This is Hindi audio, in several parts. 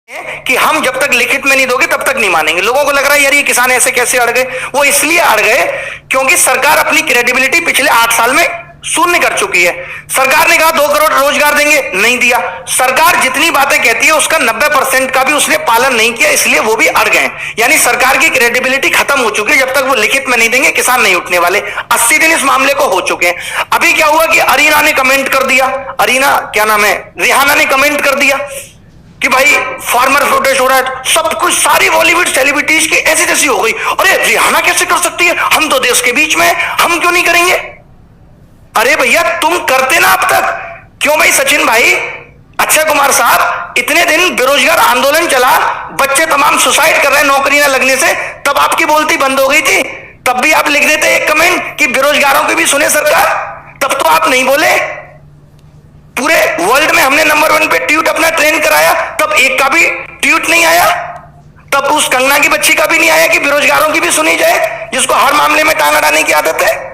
कि हम जब तक लिखित में नहीं दोगे तब तक नहीं मानेंगे। लोगों को लग रहा है यार ये किसान ऐसे कैसे अड़ गए। वो इसलिए अड़ गए क्योंकि सरकार अपनी क्रेडिबिलिटी पिछले 8 साल में शून्य कर चुकी है। सरकार ने कहा 2 करोड़ रोजगार देंगे, नहीं दिया। सरकार जितनी बातें कहती है उसका 90% का भी उसने पालन नहीं किया, इसलिए वो भी अड़ गए। यानी सरकार की क्रेडिबिलिटी खत्म हो चुकी है। जब तक वो लिखित में नहीं देंगे किसान नहीं उठने वाले। 80 दिन इस मामले को हो चुके हैं। अभी क्या हुआ कि अरीना ने कमेंट कर दिया, अरीना क्या नाम है, रिहाना ने कमेंट कर दिया कि भाई फार्मर प्रोटेस्ट हो रहा है। तो सब कुछ सारी बॉलीवुड सेलिब्रिटीज की ऐसी तैसी हो गई। अरे रिहाना कैसे कर सकती है, हम तो देश के बीच में है, हम क्यों नहीं करेंगे। अरे भैया तुम करते ना अब तक, क्यों भाई सचिन भाई, अक्षय कुमार साहब, इतने दिन बेरोजगार आंदोलन चला, बच्चे तमाम सुसाइड कर रहे हैं नौकरी ना लगने से, तब आपकी बोलती बंद हो गई थी। तब भी आप लिख देते एक कमेंट कि बेरोजगारों की भी सुने सरकार, तब तो आप नहीं बोले। पूरे वर्ल्ड में हमने नंबर 1 पे ट्वीट अपना ट्रेंड कराया, तब एक का भी ट्वीट नहीं आया। तब उस कंगना की बच्ची का भी नहीं आया कि बेरोजगारों की भी सुनी जाए, जिसको हर मामले में टांग अड़ाने की आदत है।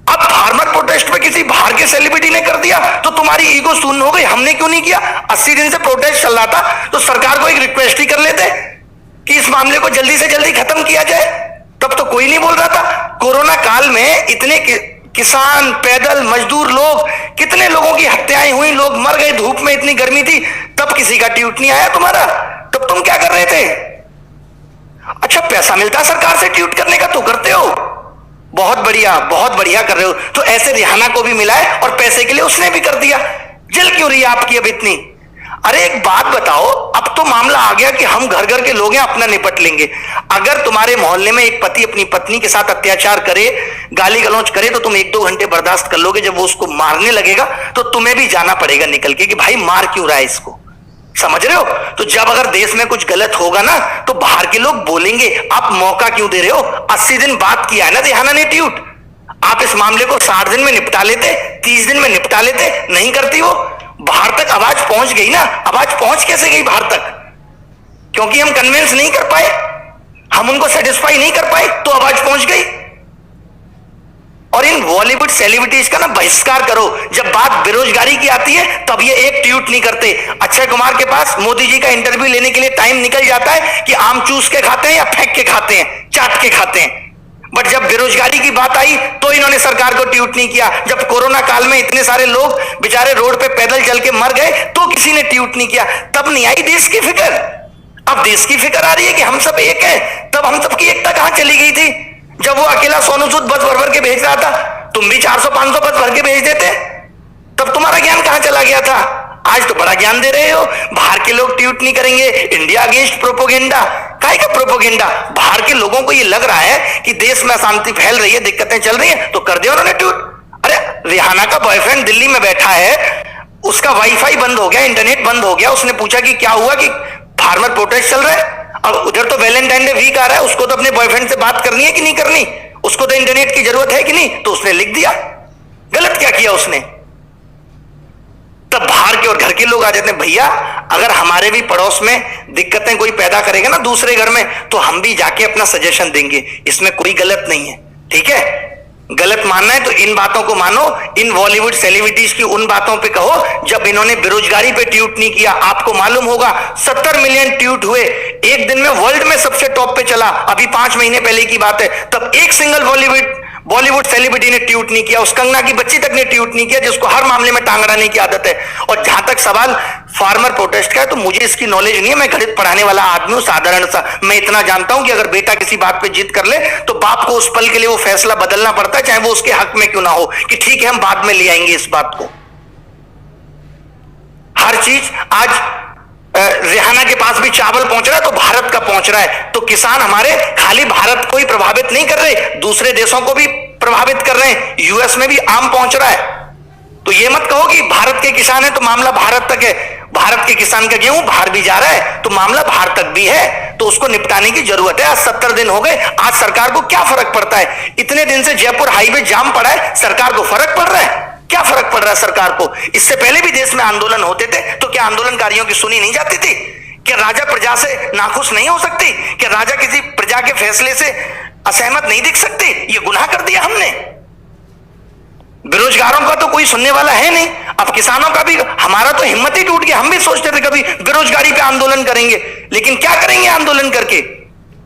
अब फार्मर प्रोटेस्ट पे किसी बाहर के सेलिब्रिटी ने कर दिया तो तुम्हारी ईगो शून्य हो गई, हमने क्यों नहीं किया। 80 दिन से प्रोटेस्ट चल रहा था तो सरकार को एक रिक्वेस्ट ही कर लेते कि इस मामले को जल्दी से जल्दी खत्म किया जाए, तब तो कोई नहीं बोल रहा था। कोरोना काल में इतने किसान, पैदल मजदूर लोग, कितने लोगों की हत्याएं हुई, लोग मर गए, धूप में इतनी गर्मी थी, तब किसी का ट्वीट नहीं आया तुम्हारा। तब तुम क्या कर रहे थे। अच्छा पैसा मिलता है सरकार से ट्वीट करने का तो करते हो, बहुत बढ़िया कर रहे हो। तो ऐसे रिहाना को भी मिला है और पैसे के लिए उसने भी कर दिया। जल क्यों रही है आपकी अब इतनी। अरे एक बात बताओ, अब तो मामला आ गया कि हम घर घर के लोग हैं, अपना निपट लेंगे। अगर तुम्हारे मोहल्ले में एक पति अपनी पत्नी के साथ अत्याचार करे, गाली गलौज करे, तो तुम 1-2 घंटे बर्दाश्त कर लोगे। जब वो उसको मारने लगेगा तो तुम्हें भी जाना पड़ेगा निकल के कि भाई मार क्यों रहा है इसको, समझ रहे हो। तो जब अगर देश में कुछ गलत होगा ना तो बाहर के लोग बोलेंगे, आप मौका क्यों दे रहे हो। 80 दिन बात किया है ना रिहाना ने ट्वीट, आप इस मामले को 60 दिन में निपटा लेते, 30 दिन में निपटा लेते, नहीं करती हो। बाहर तक आवाज पहुंच गई ना। आवाज पहुंच कैसे गई बाहर तक, क्योंकि हम कन्विंस नहीं कर पाए, हम उनको सेटिस्फाई नहीं कर पाए, तो आवाज पहुंच गई। और इन बॉलीवुड सेलिब्रिटीज का ना बहिष्कार करो। जब बात बेरोजगारी की आती है तब ये एक ट्वीट नहीं करते। अक्षय कुमार के पास मोदी जी का इंटरव्यू लेने के लिए टाइम निकल जाता है कि आम चूस के खाते हैं या फेंक के खाते हैं, चाट के खाते हैं। बट जब बेरोजगारी की बात आई तो इन्होंने सरकार को ट्वीट नहीं किया। जब कोरोना काल में इतने सारे लोग बेचारे रोड पे पैदल चल के मर गए तो किसी ने ट्वीट नहीं किया। तब नहीं आई देश की फिक्र। अब देश की फिक्र आ रही है कि हम सब एक हैं। तब हम सबकी एकता कहां चली गई थी। जब वो अकेला सोनू सूद बस भर भर के भेज रहा था, तुम भी 400-500 बस भर के भेज देते, तब तुम्हारा ज्ञान कहां चला गया था। आज तो बड़ा ज्ञान दे रहे हो, बाहर के लोग ट्वीट नहीं करेंगे, इंडिया अगेंस्ट प्रोपोगेंडा। काहे का प्रोपोगेंडा। बाहर के लोगों को ये लग रहा है कि देश में अशांति फैल रही है, दिक्कतें चल रही है, तो कर दिया उन्होंने ट्वीट। अरे रिहाना का बॉयफ्रेंड दिल्ली में बैठा है, उसका वाईफाई बंद हो गया, इंटरनेट बंद हो गया। उसने पूछा कि क्या हुआ, कि फार्मर प्रोटेस्ट चल रहा है। अब उधर तो वैलेंटाइन डे वीक आ रहा है, उसको तो अपने बॉयफ्रेंड से बात करनी है कि नहीं करनी, उसको तो इंटरनेट की जरूरत है कि नहीं, तो उसने लिख दिया। गलत क्या किया उसने। तब बाहर के और घर के लोग आ जाते हैं, भैया अगर हमारे भी पड़ोस में दिक्कतें कोई पैदा करेगा ना दूसरे घर में, तो हम भी जाके अपना सजेशन देंगे, इसमें कोई गलत नहीं है। ठीक है, गलत मानना है तो इन बातों को मानो। इन बॉलीवुड सेलिब्रिटीज की उन बातों पे कहो जब इन्होंने बेरोजगारी पे ट्वीट नहीं किया। आपको मालूम होगा 70 मिलियन ट्वीट हुए एक दिन में, वर्ल्ड में सबसे टॉप पे चला। अभी 5 महीने पहले की बात है, तब एक सिंगल बॉलीवुड सेलिब्रिटी ने ट्वीट नहीं किया। उस कंगना की बच्ची तक ने ट्वीट नहीं किया, जिसको हर मामले में टांग अड़ाने की आदत है। और जहां तक सवाल फार्मर प्रोटेस्ट का है, तो मुझे इसकी नॉलेज नहीं है, मैं गणित पढ़ाने वाला आदमी हूं साधारण सा। मैं इतना जानता हूं कि अगर बेटा किसी बात पे जिद कर ले तो बाप को उस पल के लिए वो फैसला बदलना पड़ता है, चाहे वो उसके हक में क्यों ना हो, कि ठीक है हम बाद में ले आएंगे इस बात को। हर चीज आज रिहाना के पास भी चावल पहुंच रहा है तो भारत का पहुंच रहा है। तो किसान हमारे खाली भारत को ही प्रभावित नहीं कर रहे, दूसरे देशों को भी प्रभावित कर रहे हैं। यूएस में भी आम पहुंच रहा है। तो ये मत कहो कि भारत के किसान है तो मामला भारत तक है। भारत के किसान का गेहूं बाहर भी जा रहा है तो मामला बाहर तक भी है, तो उसको निपटाने की जरूरत है। आज 70 दिन हो गए, आज सरकार को क्या फर्क पड़ता है। इतने दिन से जयपुर हाईवे जाम पड़ा है, सरकार को फर्क पड़ रहा है। क्या फर्क पड़ रहा है सरकार को। इससे पहले भी देश में आंदोलन होते थे, तो क्या आंदोलनकारियों की सुनी नहीं जाती थी। क्या राजा प्रजा से नाखुश नहीं हो सकती। क्या राजा किसी प्रजा के फैसले से असहमत नहीं दिख सकती। ये गुनाह कर दिया हमने। बेरोजगारों का तो कोई सुनने वाला है नहीं। अब किसानों का भी, हमारा तो हिम्मत ही टूट गया। हम भी सोचते थे कभी बेरोजगारी पे आंदोलन करेंगे, लेकिन क्या करेंगे आंदोलन करके?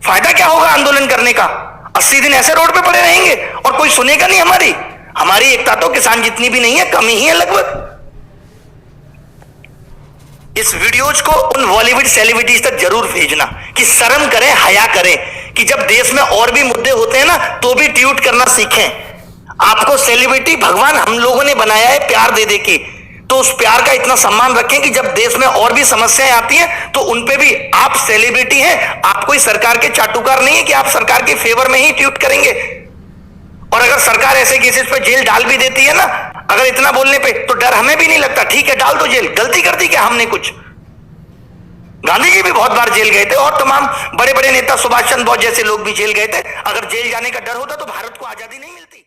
फायदा क्या होगा आंदोलन करने का? 80 दिन ऐसे रोड पे पड़े रहेंगे और कोई सुनेगा नहीं हमारी। हमारी एकता तो किसान जितनी भी नहीं है, कमी ही है लगभग। इस वीडियोज को उन बॉलीवुड सेलिब्रिटीज तक जरूर भेजना कि शर्म करें, हया करें, कि जब देश में और भी मुद्दे होते हैं ना तो भी ट्वीट करना सीखें। आपको सेलिब्रिटी भगवान हम लोगों ने बनाया है प्यार दे दे के, तो उस प्यार का इतना सम्मान रखें कि जब देश में और भी समस्याएं आती हैं तो उनपे भी, आप सेलिब्रिटी हैं, आप कोई सरकार के चाटुकार नहीं है कि आप सरकार के फेवर में ही ट्वीट करेंगे। और अगर सरकार ऐसे केसेस पे जेल डाल भी देती है ना, अगर इतना बोलने पे, तो डर हमें भी नहीं लगता। ठीक है, डाल दो जेल, गलती कर दी क्या हमने कुछ? गांधी जी भी बहुत बार जेल गए थे और तमाम बड़े बड़े नेता, सुभाष चंद्र बोस जैसे लोग भी जेल गए थे। अगर जेल जाने का डर होता तो भारत को आजादी नहीं मिलती।